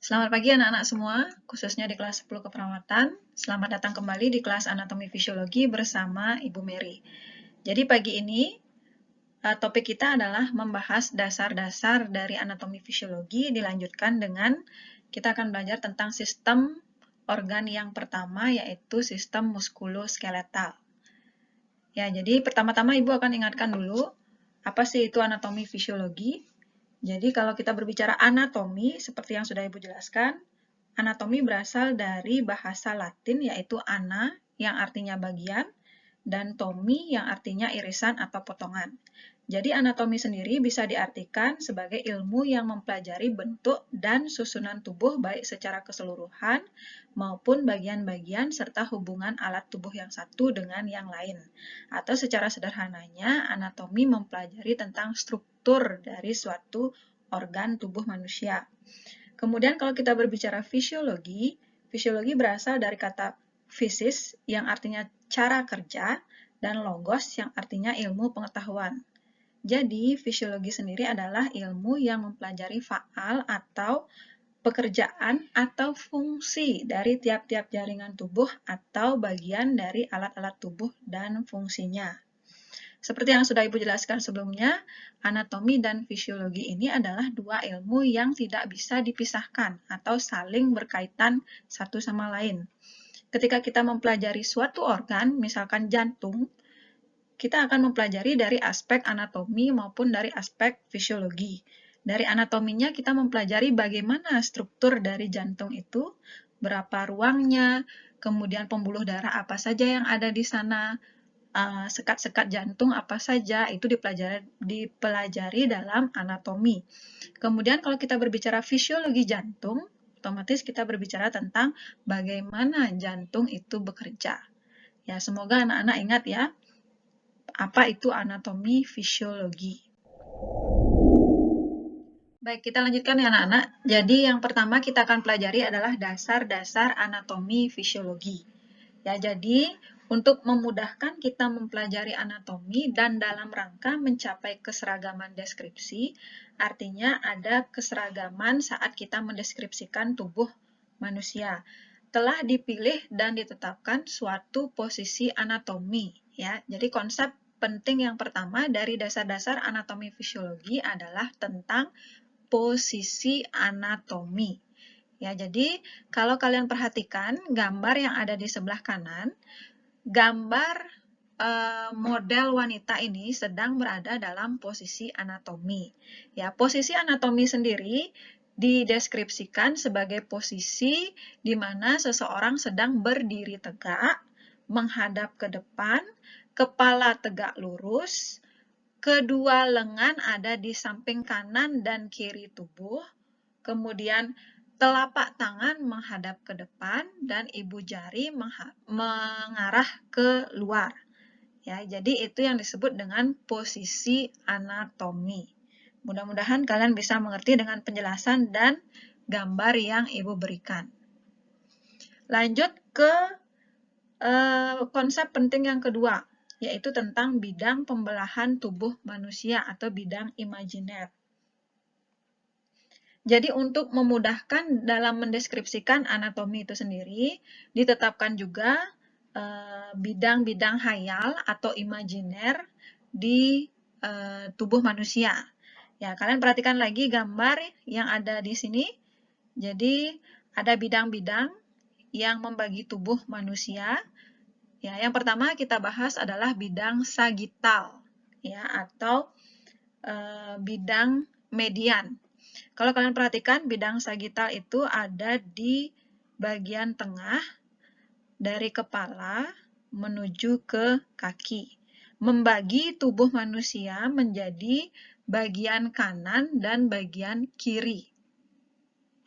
Selamat pagi anak-anak semua, khususnya di kelas 10 keperawatan. Selamat datang kembali di kelas anatomi fisiologi bersama Ibu Mary. Jadi pagi ini topik kita adalah membahas dasar-dasar dari anatomi fisiologi, dilanjutkan dengan kita akan belajar tentang sistem organ yang pertama, yaitu sistem muskuloskeletal. Ya, jadi pertama-tama Ibu akan ingatkan dulu, apa sih itu anatomi fisiologi? Jadi kalau kita berbicara anatomi, seperti yang sudah Ibu jelaskan, anatomi berasal dari bahasa Latin yaitu ana, yang artinya bagian, dan tomi yang artinya irisan atau potongan. Jadi anatomi sendiri bisa diartikan sebagai ilmu yang mempelajari bentuk dan susunan tubuh baik secara keseluruhan maupun bagian-bagian serta hubungan alat tubuh yang satu dengan yang lain. Atau secara sederhananya, anatomi mempelajari tentang struktur dari suatu organ tubuh manusia. Kemudian kalau kita berbicara fisiologi, fisiologi berasal dari kata fisis yang artinya cara kerja dan logos yang artinya ilmu pengetahuan. Jadi, fisiologi sendiri adalah ilmu yang mempelajari faal atau pekerjaan atau fungsi dari tiap-tiap jaringan tubuh atau bagian dari alat-alat tubuh dan fungsinya. Seperti yang sudah Ibu jelaskan sebelumnya, anatomi dan fisiologi ini adalah dua ilmu yang tidak bisa dipisahkan atau saling berkaitan satu sama lain. Ketika kita mempelajari suatu organ, misalkan jantung, kita akan mempelajari dari aspek anatomi maupun dari aspek fisiologi. Dari anatominya kita mempelajari bagaimana struktur dari jantung itu, berapa ruangnya, kemudian pembuluh darah apa saja yang ada di sana, sekat-sekat jantung apa saja, itu dipelajari dalam anatomi. Kemudian kalau kita berbicara fisiologi jantung, otomatis kita berbicara tentang bagaimana jantung itu bekerja. Ya, semoga anak-anak ingat ya, apa itu anatomi fisiologi. Baik, kita lanjutkan ya anak-anak. Jadi yang pertama kita akan pelajari adalah dasar-dasar anatomi fisiologi. Ya, jadi untuk memudahkan kita mempelajari anatomi dan dalam rangka mencapai keseragaman deskripsi, artinya ada keseragaman saat kita mendeskripsikan tubuh manusia. Telah dipilih dan ditetapkan suatu posisi anatomi. Ya, jadi konsep penting yang pertama dari dasar-dasar anatomi fisiologi adalah tentang posisi anatomi. Ya, jadi kalau kalian perhatikan gambar yang ada di sebelah kanan, gambar model wanita ini sedang berada dalam posisi anatomi. Ya, posisi anatomi sendiri dideskripsikan sebagai posisi di mana seseorang sedang berdiri tegak, menghadap ke depan, kepala tegak lurus, kedua lengan ada di samping kanan dan kiri tubuh, kemudian telapak tangan menghadap ke depan dan ibu jari mengarah ke luar. Ya, jadi itu yang disebut dengan posisi anatomi. Mudah-mudahan kalian bisa mengerti dengan penjelasan dan gambar yang Ibu berikan. Lanjut ke konsep penting yang kedua, yaitu tentang bidang pembelahan tubuh manusia atau bidang imajiner. Jadi untuk memudahkan dalam mendeskripsikan anatomi itu sendiri, ditetapkan juga bidang-bidang hayal atau imajiner di tubuh manusia. Ya, kalian perhatikan lagi gambar yang ada di sini. Jadi ada bidang-bidang yang membagi tubuh manusia. Ya, yang pertama kita bahas adalah bidang sagital, ya, atau bidang median. Kalau kalian perhatikan, bidang sagital itu ada di bagian tengah dari kepala menuju ke kaki, membagi tubuh manusia menjadi bagian kanan dan bagian kiri.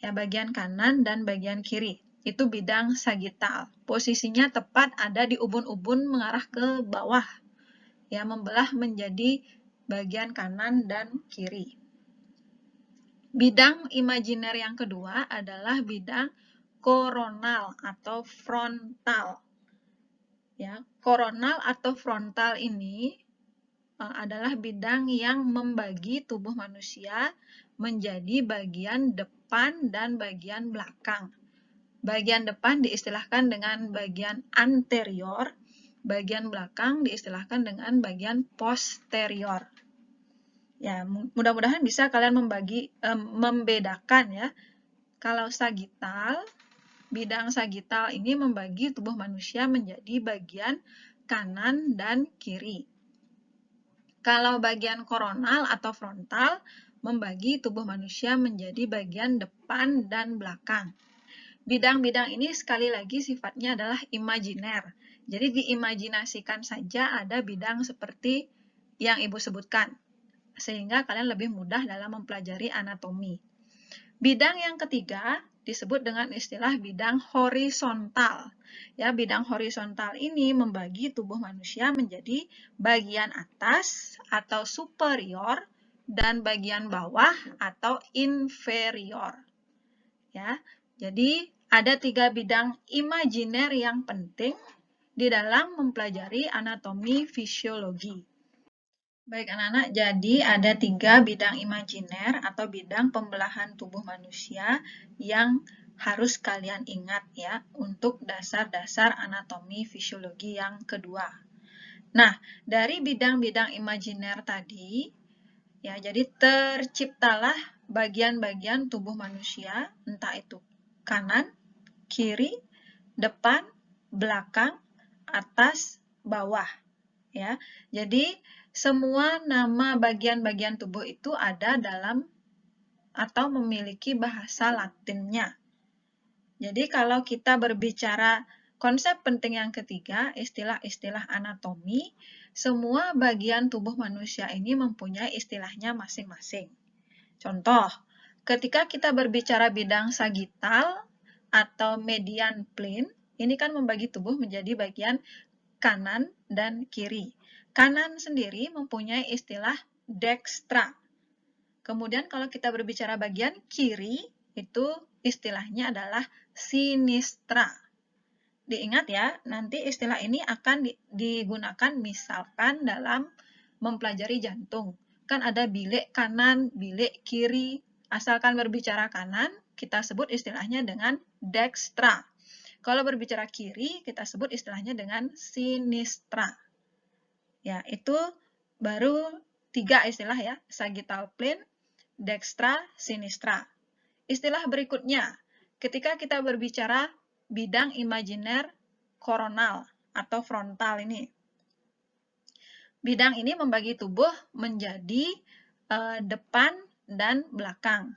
Ya, bagian kanan dan bagian kiri. Itu bidang sagital. Posisinya tepat ada di ubun-ubun mengarah ke bawah. Ya, membelah menjadi bagian kanan dan kiri. Bidang imajiner yang kedua adalah bidang koronal atau frontal. Ya, koronal atau frontal ini adalah bidang yang membagi tubuh manusia menjadi bagian depan dan bagian belakang. Bagian depan diistilahkan dengan bagian anterior, bagian belakang diistilahkan dengan bagian posterior. Ya, mudah-mudahan bisa kalian membedakan ya. Kalau sagital, bidang sagital ini membagi tubuh manusia menjadi bagian kanan dan kiri. Kalau bagian koronal atau frontal membagi tubuh manusia menjadi bagian depan dan belakang. Bidang-bidang ini sekali lagi sifatnya adalah imajiner. Jadi diimajinasikan saja ada bidang seperti yang Ibu sebutkan, sehingga kalian lebih mudah dalam mempelajari anatomi. Bidang yang ketiga disebut dengan istilah bidang horizontal. Ya, bidang horizontal ini membagi tubuh manusia menjadi bagian atas atau superior dan bagian bawah atau inferior. Ya, jadi ada 3 bidang imajiner yang penting di dalam mempelajari anatomi fisiologi. Baik anak-anak, jadi ada 3 bidang imajiner atau bidang pembelahan tubuh manusia yang harus kalian ingat ya untuk dasar-dasar anatomi fisiologi yang kedua. Nah, dari bidang-bidang imajiner tadi, ya jadi terciptalah bagian-bagian tubuh manusia, entah itu kanan, kiri, depan, belakang, atas, bawah. Ya, jadi semua nama bagian-bagian tubuh itu ada dalam atau memiliki bahasa Latinnya. Jadi kalau kita berbicara konsep penting yang ketiga, istilah-istilah anatomi, semua bagian tubuh manusia ini mempunyai istilahnya masing-masing. Contoh, ketika kita berbicara bidang sagital atau median plane, ini kan membagi tubuh menjadi bagian kanan dan kiri. Kanan sendiri mempunyai istilah dextra. Kemudian kalau kita berbicara bagian kiri, itu istilahnya adalah sinistra. Diingat ya, nanti istilah ini akan digunakan misalkan dalam mempelajari jantung. Kan ada bilik kanan, bilik kiri. Asalkan berbicara kanan, kita sebut istilahnya dengan dextra. Kalau berbicara kiri, kita sebut istilahnya dengan sinistra. Ya, itu baru 3 istilah ya, sagittal plane, dextra, sinistra. Istilah berikutnya, ketika kita berbicara bidang imajiner koronal atau frontal ini. Bidang ini membagi tubuh menjadi depan dan belakang.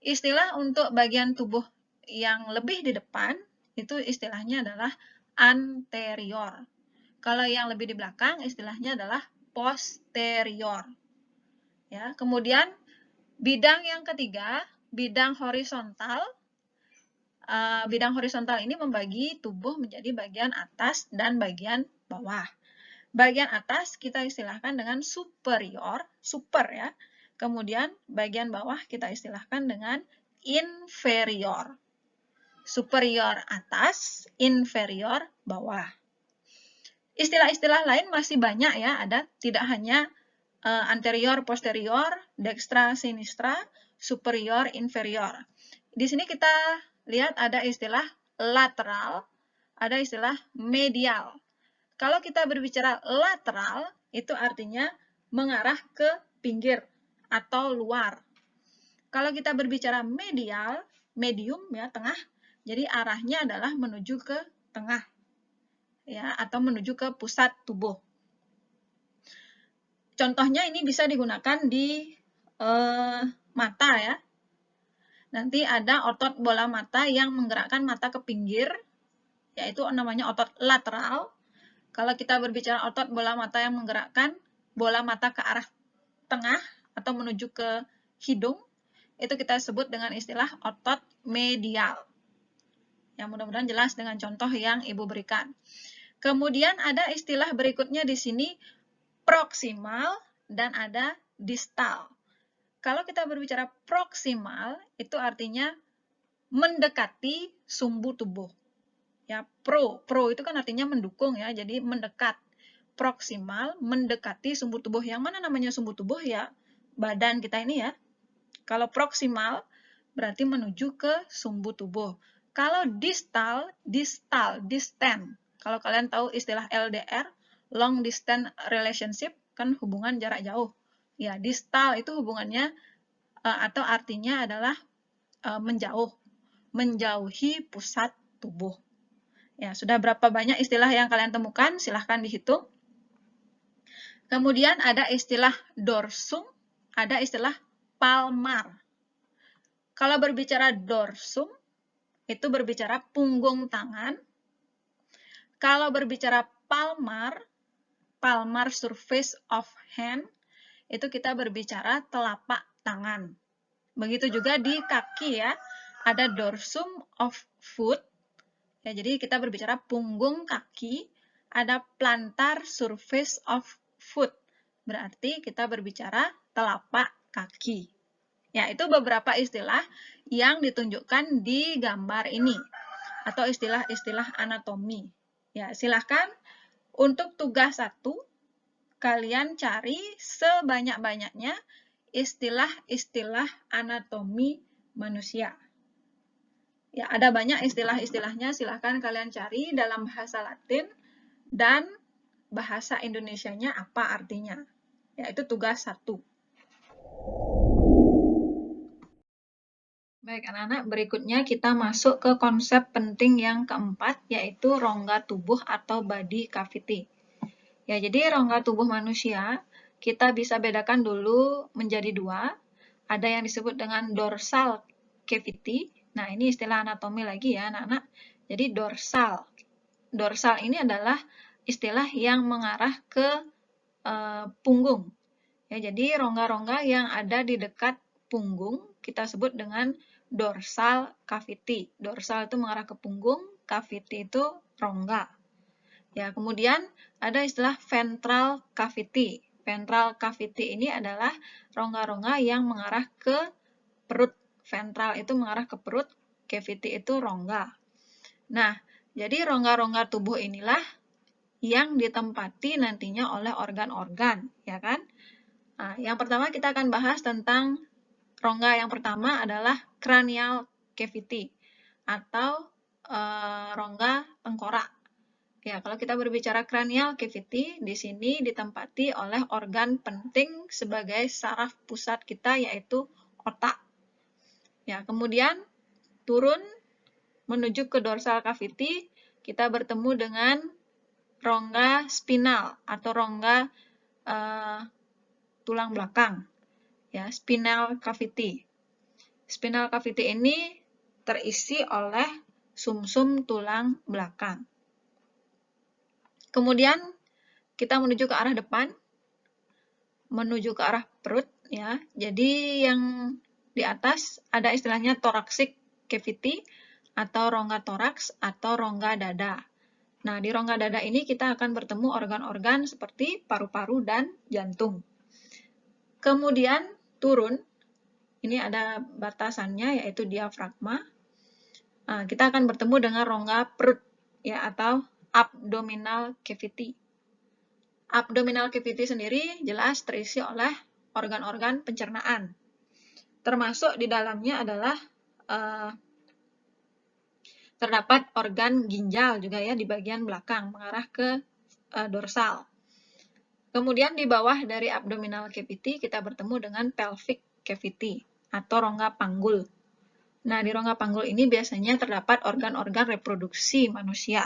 Istilah untuk bagian tubuh yang lebih di depan, itu istilahnya adalah anterior. Kalau yang lebih di belakang, istilahnya adalah posterior. Ya, kemudian bidang yang ketiga, bidang horizontal. Bidang horizontal ini membagi tubuh menjadi bagian atas dan bagian bawah. Bagian atas kita istilahkan dengan superior, super ya. Kemudian bagian bawah kita istilahkan dengan inferior. Superior atas, inferior bawah. Istilah-istilah lain masih banyak ya, ada tidak hanya anterior, posterior, dextra, sinistra, superior, inferior. Di sini kita lihat ada istilah lateral, ada istilah medial. Kalau kita berbicara lateral, itu artinya mengarah ke pinggir atau luar. Kalau kita berbicara medial, medium ya, tengah, jadi arahnya adalah menuju ke tengah ya, atau menuju ke pusat tubuh. Contohnya ini bisa digunakan di mata ya. Nanti ada otot bola mata yang menggerakkan mata ke pinggir, yaitu namanya otot lateral. Kalau kita berbicara otot bola mata yang menggerakkan bola mata ke arah tengah atau menuju ke hidung, itu kita sebut dengan istilah otot medial. Ya, mudah-mudahan jelas dengan contoh yang Ibu berikan. Kemudian ada istilah berikutnya di sini, proksimal dan ada distal. Kalau kita berbicara proksimal, itu artinya mendekati sumbu tubuh. Ya, pro itu kan artinya mendukung ya, jadi mendekat. Proksimal, mendekati sumbu tubuh. Yang mana namanya sumbu tubuh ya? Badan kita ini ya. Kalau proksimal, berarti menuju ke sumbu tubuh. Kalau distal, distant. Kalau kalian tahu istilah LDR, long distance relationship, kan hubungan jarak jauh. Ya, distal itu hubungannya atau artinya adalah menjauh, menjauhi pusat tubuh. Ya, sudah berapa banyak istilah yang kalian temukan? Silahkan dihitung. Kemudian ada istilah dorsum, ada istilah palmar. Kalau berbicara dorsum, itu berbicara punggung tangan. Kalau berbicara palmar, palmar surface of hand, itu kita berbicara telapak tangan. Begitu juga di kaki ya, ada dorsum of foot. Ya, jadi kita berbicara punggung kaki, ada plantar surface of foot. Berarti kita berbicara telapak kaki. Ya, itu beberapa istilah yang ditunjukkan di gambar ini atau istilah-istilah anatomi. Ya, silahkan untuk tugas 1 kalian cari sebanyak-banyaknya istilah-istilah anatomi manusia. Ya, ada banyak istilah-istilahnya, silahkan kalian cari dalam bahasa Latin dan bahasa Indonesianya apa artinya. Ya, itu tugas 1. Baik, anak-anak, berikutnya kita masuk ke konsep penting yang keempat, yaitu rongga tubuh atau body cavity. Ya, jadi rongga tubuh manusia, kita bisa bedakan dulu menjadi 2. Ada yang disebut dengan dorsal cavity. Nah, ini istilah anatomi lagi ya, anak-anak. Jadi dorsal. Dorsal ini adalah istilah yang mengarah ke punggung. Ya, jadi rongga-rongga yang ada di dekat punggung kita sebut dengan dorsal cavity. Dorsal itu mengarah ke punggung, cavity itu rongga. Ya, kemudian ada istilah ventral cavity. Ventral cavity ini adalah rongga-rongga yang mengarah ke perut. Ventral itu mengarah ke perut, cavity itu rongga. Nah, jadi rongga-rongga tubuh inilah yang ditempati nantinya oleh organ-organ, ya kan? Nah, yang pertama kita akan bahas tentang rongga yang pertama adalah cranial cavity atau rongga tengkorak. Ya, kalau kita berbicara cranial cavity, di sini ditempati oleh organ penting sebagai saraf pusat kita, yaitu otak. Ya, kemudian turun menuju ke dorsal cavity, kita bertemu dengan rongga spinal atau rongga tulang belakang. Ya, spinal cavity. Spinal cavity ini terisi oleh sumsum tulang belakang. Kemudian kita menuju ke arah depan, menuju ke arah perut ya. Jadi yang di atas ada istilahnya thoracic cavity atau rongga toraks atau rongga dada. Nah, di rongga dada ini kita akan bertemu organ-organ seperti paru-paru dan jantung. Kemudian turun, ini ada batasannya yaitu diafragma. Nah, kita akan bertemu dengan rongga perut ya atau abdominal cavity. Abdominal cavity sendiri jelas terisi oleh organ-organ pencernaan. Termasuk di dalamnya adalah terdapat organ ginjal juga ya di bagian belakang mengarah ke dorsal. Kemudian di bawah dari abdominal cavity kita bertemu dengan pelvic cavity atau rongga panggul. Nah, di rongga panggul ini biasanya terdapat organ-organ reproduksi manusia.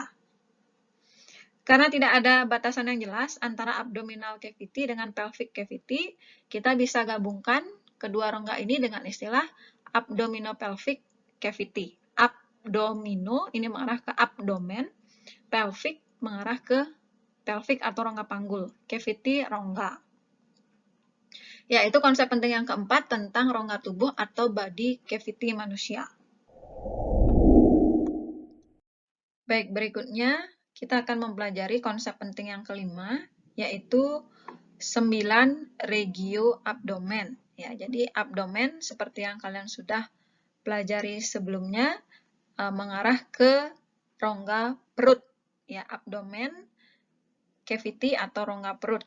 Karena tidak ada batasan yang jelas antara abdominal cavity dengan pelvic cavity, kita bisa gabungkan kedua rongga ini dengan istilah abdominopelvic cavity. Abdomino ini mengarah ke abdomen, pelvic mengarah ke pelvic atau rongga panggul, cavity rongga. Ya, itu konsep penting yang keempat tentang rongga tubuh atau body cavity manusia. Baik, berikutnya kita akan mempelajari konsep penting yang kelima, yaitu 9 regio abdomen. Ya, jadi abdomen seperti yang kalian sudah pelajari sebelumnya mengarah ke rongga perut. Ya, abdomen cavity atau rongga perut.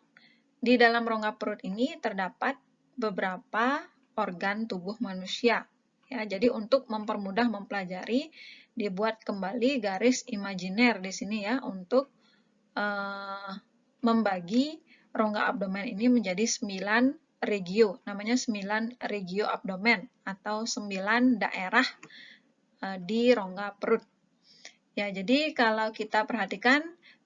Di dalam rongga perut ini terdapat beberapa organ tubuh manusia. Ya, jadi untuk mempermudah mempelajari, dibuat kembali garis imajiner di sini ya untuk membagi rongga abdomen ini menjadi 9 regio. Namanya 9 regio abdomen atau 9 daerah di rongga perut. Ya, jadi kalau kita perhatikan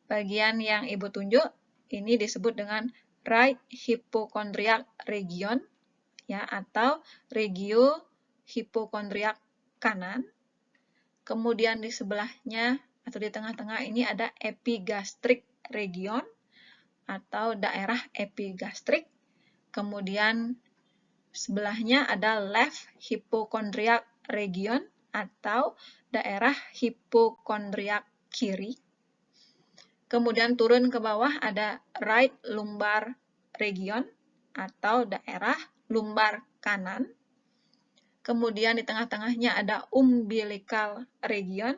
bagian yang Ibu tunjuk ini disebut dengan right hypochondriac region ya atau regio hipokondriak kanan. Kemudian di sebelahnya atau di tengah-tengah ini ada epigastric region atau daerah epigastrik. Kemudian sebelahnya ada left hypochondriac region atau daerah hipokondriak kiri. Kemudian turun ke bawah ada right lumbar region atau daerah lumbar kanan. Kemudian di tengah-tengahnya ada umbilical region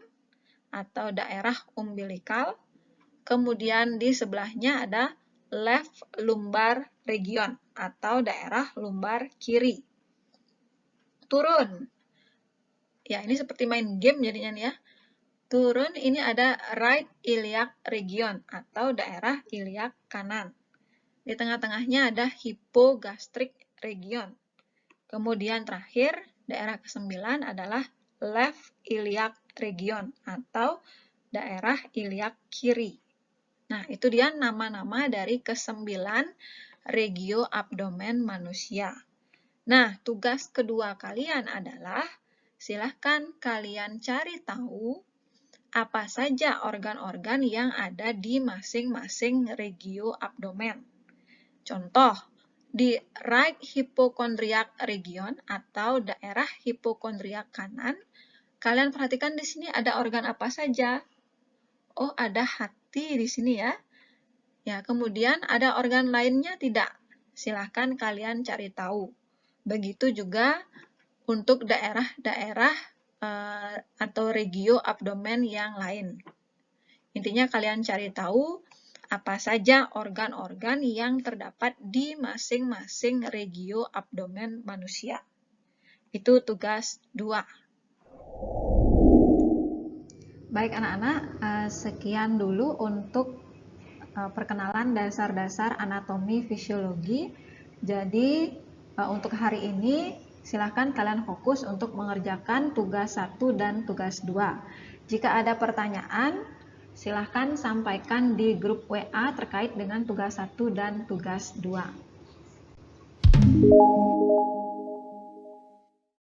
atau daerah umbilikal. Kemudian di sebelahnya ada left lumbar region atau daerah lumbar kiri. Turun. Ya, ini seperti main game jadinya nih ya. Turun ini ada right iliac region atau daerah iliak kanan. Di tengah-tengahnya ada hypogastric region. Kemudian terakhir, daerah ke-9 adalah left iliac region atau daerah iliak kiri. Nah, itu dia nama-nama dari ke-9 regio abdomen manusia. Nah, tugas kedua kalian adalah silahkan kalian cari tahu apa saja organ-organ yang ada di masing-masing regio abdomen. Contoh, di right hypochondriac region atau daerah hipokondriak kanan, kalian perhatikan di sini ada organ apa saja? Oh, ada hati di sini ya. Ya, kemudian ada organ lainnya tidak? Silahkan kalian cari tahu. Begitu juga untuk daerah-daerah atau regio abdomen yang lain. Intinya kalian cari tahu apa saja organ-organ yang terdapat di masing-masing regio abdomen manusia. Itu tugas 2. Baik anak-anak, sekian dulu untuk perkenalan dasar-dasar anatomi fisiologi. Jadi untuk hari ini silahkan kalian fokus untuk mengerjakan tugas 1 dan tugas 2. Jika ada pertanyaan, silahkan sampaikan di grup WA terkait dengan tugas 1 dan tugas 2.